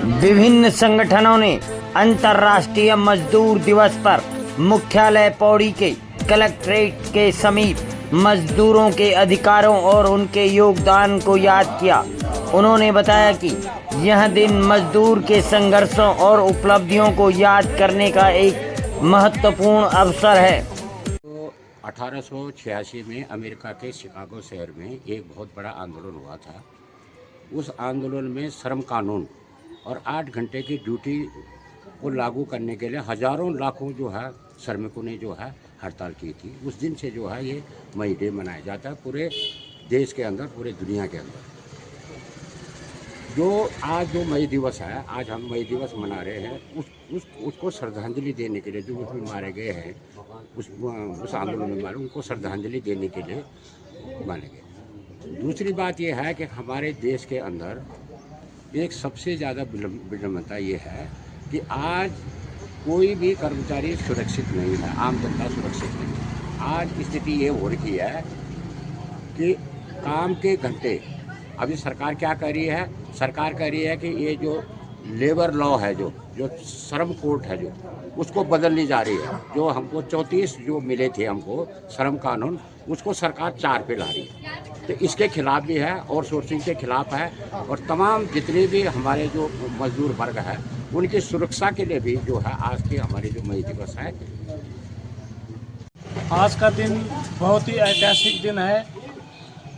विभिन्न संगठनों ने अंतर्राष्ट्रीय मजदूर दिवस पर मुख्यालय पौड़ी के कलेक्ट्रेट के समीप मजदूरों के अधिकारों और उनके योगदान को याद किया। उन्होंने बताया कि यह दिन मजदूर के संघर्षों और उपलब्धियों को याद करने का एक महत्वपूर्ण अवसर है। तो 1886 में अमेरिका के शिकागो शहर में एक बहुत बड़ा आंदोलन हुआ था। उस आंदोलन में श्रम कानून और 8 घंटे की ड्यूटी को लागू करने के लिए हजारों लाखों जो है श्रमिकों ने जो है हड़ताल की थी। उस दिन से जो है ये मई डे मनाया जाता है पूरे देश के अंदर, पूरे दुनिया के अंदर। जो आज जो मई दिवस है, आज हम मई दिवस मना रहे हैं, उसको श्रद्धांजलि देने के लिए जो उसमें मारे गए हैं, उस आंदोलन में मारे उनको श्रद्धांजलि देने के लिए माने गए। दूसरी बात यह है कि हमारे देश के अंदर एक सबसे ज़्यादा विडंबना ये है कि आज कोई भी कर्मचारी सुरक्षित नहीं है, आम जनता सुरक्षित नहीं है। आज स्थिति ये हो रही है कि काम के घंटे, अभी सरकार क्या कर रही है? सरकार कह रही है कि ये जो लेबर लॉ है, जो श्रम कोड है, जो उसको बदलनी जा रही है। जो हमको 34 जो मिले थे हमको श्रम कानून, उसको सरकार 4 पे ला रही है। तो इसके खिलाफ भी है और सोर्सिंग के खिलाफ है, और तमाम जितने भी हमारे जो मजदूर वर्ग है उनकी सुरक्षा के लिए भी जो है आज के हमारे जो मई दिवस है। आज का दिन बहुत ही ऐतिहासिक दिन है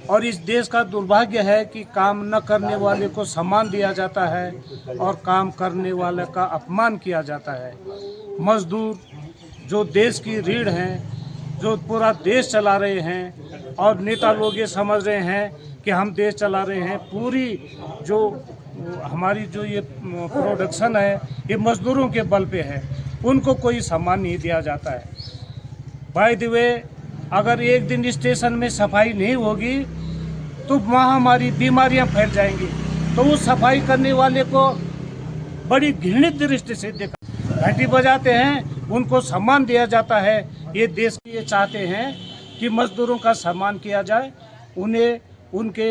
और इस देश का दुर्भाग्य है कि काम न करने वाले को सम्मान दिया जाता है और काम करने वाले का अपमान किया जाता है। मजदूर जो देश की रीढ़ हैं, जो पूरा देश चला रहे हैं, और नेता लोग ये समझ रहे हैं कि हम देश चला रहे हैं। पूरी जो हमारी जो ये प्रोडक्शन है ये मजदूरों के बल पे है, उनको कोई सम्मान नहीं दिया जाता है। बाय द वे, अगर एक दिन स्टेशन में सफाई नहीं होगी तो महामारी बीमारियां फैल जाएंगी, तो उस सफाई करने वाले को बड़ी घृणित दृष्टि से देखा, घंटी बजाते हैं, उनको सम्मान दिया जाता है। ये देश के ये चाहते हैं कि मजदूरों का सम्मान किया जाए, उन्हें उनके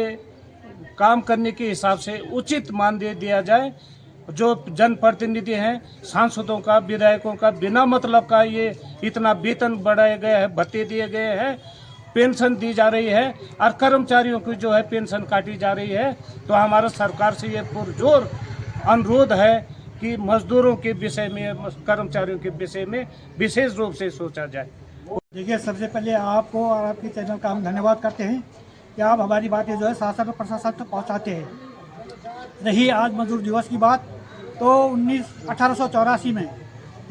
काम करने के हिसाब से उचित मानदेय दिया जाए। जो जनप्रतिनिधि हैं, सांसदों का, विधायकों का बिना मतलब का ये इतना वेतन बढ़ाया गया है, भत्ते दिए गए हैं, पेंशन दी जा रही है, और कर्मचारियों की जो है पेंशन काटी जा रही है। तो हमारा सरकार से ये पुरजोर अनुरोध है कि मजदूरों के विषय में, कर्मचारियों के विषय में विशेष रूप से सोचा जाए। देखिए, सबसे पहले आपको और आपके चैनल का हम धन्यवाद करते हैं कि आप हमारी बातें जो है शासन और प्रशासन तक पहुंचाते हैं। रही आज मजदूर दिवस की बात, तो 1884 में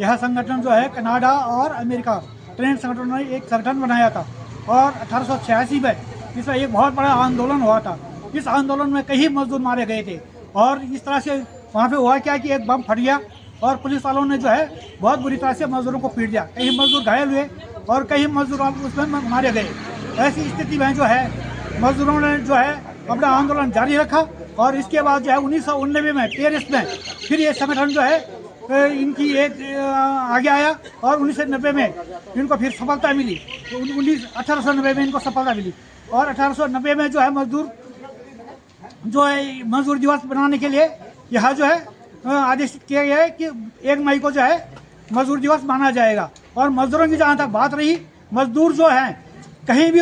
यह संगठन जो है कनाडा और अमेरिका ट्रेड संगठनों ने एक संगठन बनाया था, और 1886 में इसमें एक बहुत बड़ा आंदोलन हुआ था। इस आंदोलन में कई मजदूर मारे गए थे, और इस तरह से वहाँ पे हुआ क्या कि एक बम फट गया और पुलिस वालों ने जो है बहुत बुरी तरह से मजदूरों को पीट दिया। कई मजदूर घायल हुए और कई मजदूर उसमें मारे गए। ऐसी स्थिति में जो है मजदूरों ने जो है अपना आंदोलन जारी रखा, और इसके बाद जो है 1989 में पेरिस में फिर ये संगठन जो है इनकी एक आगे आया, और 1990 में इनको फिर सफलता मिली। तो 1890 में इनको सफलता मिली, और 1890 में जो है मजदूर दिवस बनाने के लिए यहाँ जो है आदेशित किया गया है कि 1 मई को जो है मजदूर दिवस माना जाएगा। और मजदूरों की जहाँ तक बात रही, मजदूर जो हैं कहीं भी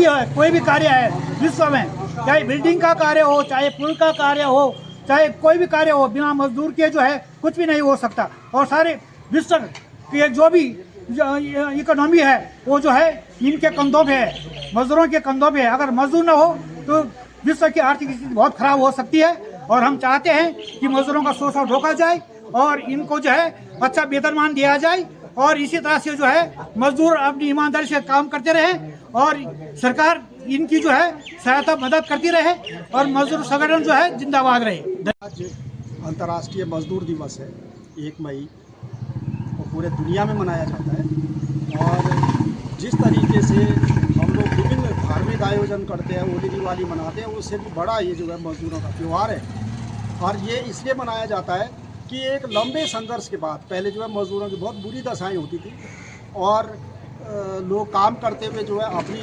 है, कोई भी कार्य है विश्व में, चाहे बिल्डिंग का कार्य हो, चाहे पुल का कार्य हो, चाहे कोई भी कार्य हो, बिना मजदूर के जो है कुछ भी नहीं हो सकता। और सारे विश्व के जो भी इकोनॉमी है वो जो है इनके कंधों पे है, मजदूरों के कंधों पे है। अगर मजदूर न हो तो विश्व की आर्थिक स्थिति बहुत खराब हो सकती है, और हम चाहते हैं कि मजदूरों का शोषण रोका जाए और इनको जो है अच्छा वेतनमान दिया जाए, और इसी तरह से जो है मजदूर अपनी ईमानदारी से काम करते रहे, और सरकार इनकी जो है सहायता मदद करती रहे, और मजदूर संगठन जो है जिंदाबाद रहे। आज अंतर्राष्ट्रीय मजदूर दिवस है 1 मई, वो पूरे दुनिया में मनाया जाता है। और जिस तरीके से हम लोग विभिन्न धार्मिक आयोजन करते हैं, होली दिवाली मनाते हैं, उससे भी बड़ा ये जो है मजदूरों का त्यौहार है। और ये इसलिए मनाया जाता है कि एक लंबे संघर्ष के बाद, पहले जो है मजदूरों की बहुत बुरी दशाएं होती थी, और लोग काम करते हुए जो है अपनी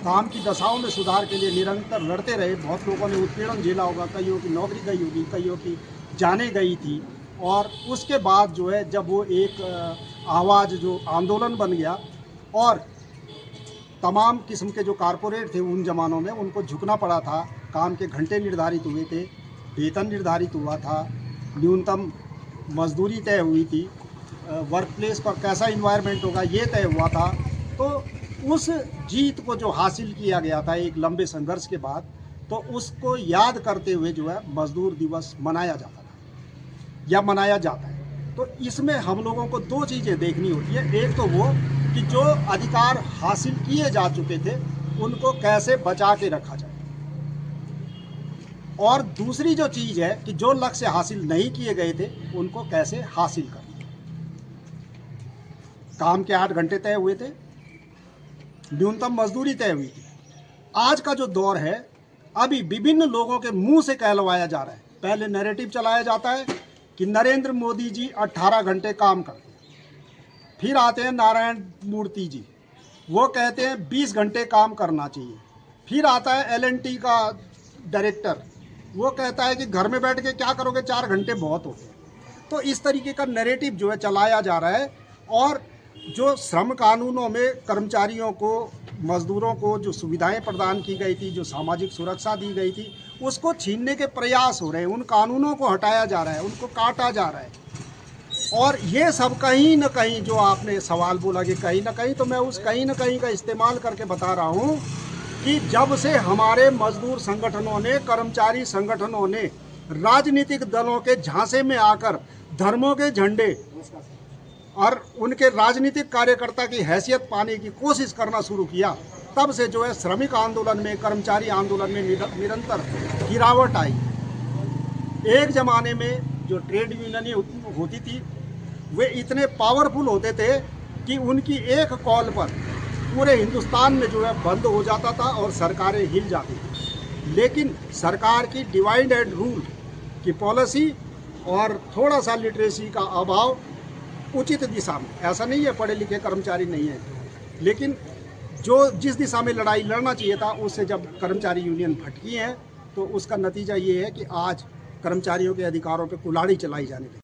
काम की दशाओं में सुधार के लिए निरंतर लड़ते रहे। बहुत लोगों ने उत्पीड़न झेला होगा, कईयों की नौकरी गई होगी, कईयों की जाने गई थी, और उसके बाद जो है जब वो एक आवाज़ जो आंदोलन बन गया और तमाम किस्म के जो कारपोरेट थे उन ज़मानों में उनको झुकना पड़ा था। काम के घंटे निर्धारित हुए थे, वेतन निर्धारित हुआ था, न्यूनतम मजदूरी तय हुई थी, वर्क प्लेस पर कैसा इन्वायरमेंट होगा ये तय हुआ था। तो उस जीत को जो हासिल किया गया था एक लंबे संघर्ष के बाद, तो उसको याद करते हुए जो है मजदूर दिवस मनाया जाता था या मनाया जाता है। तो इसमें हम लोगों को दो चीज़ें देखनी होती है। एक तो वो कि जो अधिकार हासिल किए जा चुके थे उनको कैसे बचा के रखा जाए, और दूसरी जो चीज़ है कि जो लक्ष्य हासिल नहीं किए गए थे उनको कैसे हासिल करना। काम के 8 घंटे तय हुए थे, न्यूनतम मजदूरी तय हुई थी। आज का जो दौर है अभी विभिन्न लोगों के मुंह से कहलवाया जा रहा है। पहले नैरेटिव चलाया जाता है कि नरेंद्र मोदी जी 18 घंटे काम करते हैं, फिर आते हैं नारायण मूर्ति जी, वो कहते हैं 20 घंटे काम करना चाहिए, फिर आता है L&T का डायरेक्टर, वो कहता है कि घर में बैठ के क्या करोगे, 4 घंटे बहुत होते हैं। तो इस तरीके का नैरेटिव जो है चलाया जा रहा है, और जो श्रम कानूनों में कर्मचारियों को, मजदूरों को जो सुविधाएं प्रदान की गई थी, जो सामाजिक सुरक्षा दी गई थी, उसको छीनने के प्रयास हो रहे हैं। उन कानूनों को हटाया जा रहा है, उनको काटा जा रहा है। और ये सब कहीं न कहीं जो आपने सवाल बोला कि कहीं ना कहीं, तो मैं उस कहीं ना कहीं का इस्तेमाल करके बता रहा हूँ कि जब से हमारे मजदूर संगठनों ने, कर्मचारी संगठनों ने राजनीतिक दलों के झांसे में आकर धर्मों के झंडे और उनके राजनीतिक कार्यकर्ता की हैसियत पाने की कोशिश करना शुरू किया, तब से जो है श्रमिक आंदोलन में, कर्मचारी आंदोलन में निरंतर गिरावट आई। एक ज़माने में जो ट्रेड यूनियन होती थी वे इतने पावरफुल होते थे कि उनकी एक कॉल पर पूरे हिंदुस्तान में जो है बंद हो जाता था और सरकारें हिल जाती थी। लेकिन सरकार की डिवाइड एंड रूल की पॉलिसी और थोड़ा सा लिटरेसी का अभाव उचित दिशा में, ऐसा नहीं है पढ़े लिखे कर्मचारी नहीं है, लेकिन जो जिस दिशा में लड़ाई लड़ना चाहिए था उससे जब कर्मचारी यूनियन भटकी हैं, तो उसका नतीजा ये है कि आज कर्मचारियों के अधिकारों पर कुल्हाड़ी चलाई जाने लगी।